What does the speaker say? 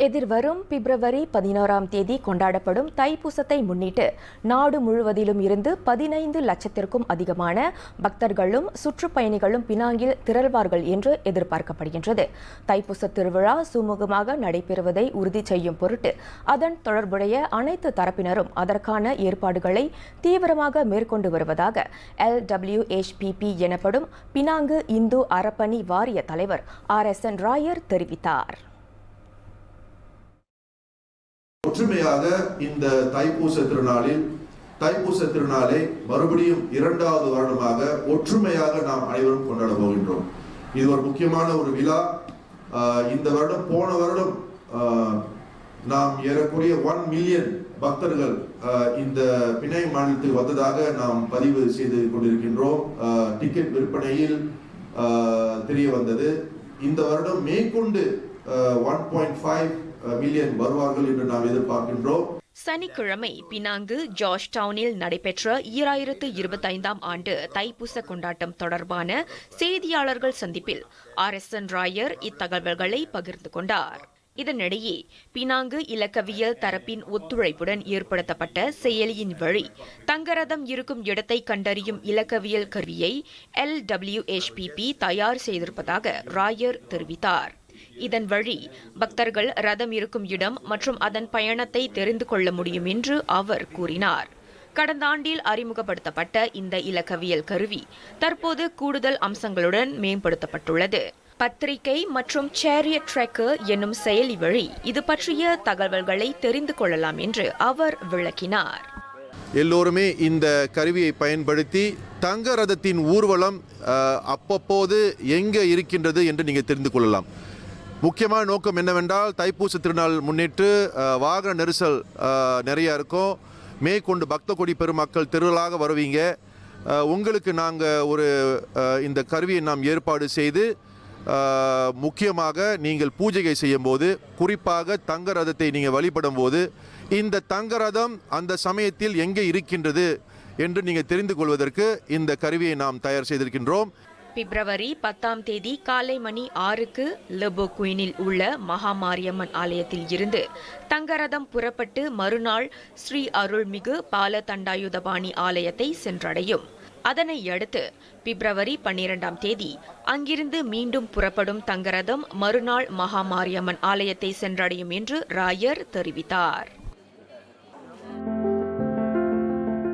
எதிர்வரும் பிப்ரவரி 11ஆம் தேதி கொண்டாடப்படும் தைப்பூசத்தை முன்னிட்டு நாடு முழுவதிலும் இருந்து 15 லட்சத்திற்கும் அதிகமான பக்தர்களும் சுற்றுப்பயணிகளும் பினாங்கில் திரள்வார்கள் என்று எதிர்பார்க்கப்படுகின்றது. தைப்பூச திருவிழா சுமூகமாக நடைபெறுவதை உறுதி செய்யும் பொருட்டு அதன் தொடர்புடைய அனைத்து தரப்பினரும் அதற்கான ஏற்பாடுகளை தீவிரமாக மேற்கொண்டு வருவதாக LWHPP எனப்படும் பினாங்கு இந்து அறப்பணி வாரிய தலைவர் RSN ராயர் தெரிவித்தார். ஒற்றுமையாக இந்த தைப்பூச திருநாளை மறுபடியும் இரண்டாவது வருடமாக ஒற்றுமையாக நாம் அனைவரும் கொண்டாட போகின்றோம். இது ஒரு முக்கியமான ஒரு விழா. இந்த வருடம் போன வருடம் நாம் ஏறக்குறைய 1 மில்லியன் பக்தர்கள் இந்த பிணை மாநிலத்தில் வந்ததாக நாம் பதிவு செய்து கொண்டிருக்கின்றோம். டிக்கெட் விற்பனையில் தெரிய வந்தது. இந்த வருடம் மேற்கொண்டு 1.5 மில்லியன் வருவார்கள் என்று நாம் எதிர்பார்க்கின்றோம். சனிக்கிழமை பினாங்கு ஜார்ஜ் டவுனில் நடைபெற்ற 2025ஆம் ஆண்டு தைப்பூச கொண்டாட்டம் தொடர்பான செய்தியாளர்கள் சந்திப்பில் RSN ராயர் இத்தகவல்களை பகிர்ந்து கொண்டார். இதனிடையே பினாங்கு இலக்கவியல் தரப்பின் ஒத்துழைப்புடன் ஏற்படுத்தப்பட்ட செயலியின் வழி தங்கரதம் இருக்கும் இடத்தை கண்டறியும் இலக்கவியல் கருவியை LWHPP தயார் செய்திருப்பதாக ராயர் தெரிவித்தார். இதன் வழி பக்தர்கள் ரதம் இருக்கும் இடம் மற்றும் அதன் பயணத்தை தெரிந்து கொள்ள முடியும் என்று அவர் கூறினார். கடந்த ஆண்டில் அறிமுகப்படுத்தப்பட்ட இந்த இலக்கவியல் கருவி தற்போது கூடுதல் அம்சங்களுடன் மேம்படுத்தப்பட்டுள்ளது. பத்திரிகை மற்றும் சேரியட் ட்ராக்கர் என்னும் செயலி வழி இது பற்றிய தகவல்களை தெரிந்து கொள்ளலாம் என்று அவர் விளக்கினார். எல்லோருமே இந்த கருவியை பயன்படுத்தி தங்க ரதத்தின் ஊர்வலம் அப்பப்போது எங்கே இருக்கின்றது என்று நீங்கள் தெரிந்து கொள்ளலாம். முக்கியமான நோக்கம் என்னவென்றால் தைப்பூச திருநாள் முன்னிட்டு வாகன நெரிசல் நிறையா இருக்கும். மேற்கொண்டு பக்த கொடி பெருமக்கள் திருவிழாக வருவீங்க. உங்களுக்கு நாங்கள் இந்த கருவியை நாம் ஏற்பாடு செய்து முக்கியமாக நீங்கள் பூஜைகை செய்யும் போது, குறிப்பாக தங்க ரதத்தை நீங்கள் வழிபடும் போது இந்த தங்க ரதம் அந்த சமயத்தில் எங்கே இருக்கின்றது என்று நீங்கள் தெரிந்து கொள்வதற்கு இந்த கருவியை நாம் தயார் செய்திருக்கின்றோம். பிப்ரவரி 10ஆம் தேதி காலை மணி 6க்கு லெபோ குயினில் உள்ள மகாமாரியம்மன் ஆலயத்தில் இருந்து தங்கரதம் புறப்பட்டு மறுநாள் ஸ்ரீ அருள்மிகு பால தண்டாயுதபாணி ஆலயத்தை சென்றடையும். அதனை அடுத்து பிப்ரவரி 12ஆம் தேதி அங்கிருந்து மீண்டும் புறப்படும் தங்கரதம் மறுநாள் மகாமாரியம்மன் ஆலயத்தை சென்றடையும் என்று ராயர் தெரிவித்தார்.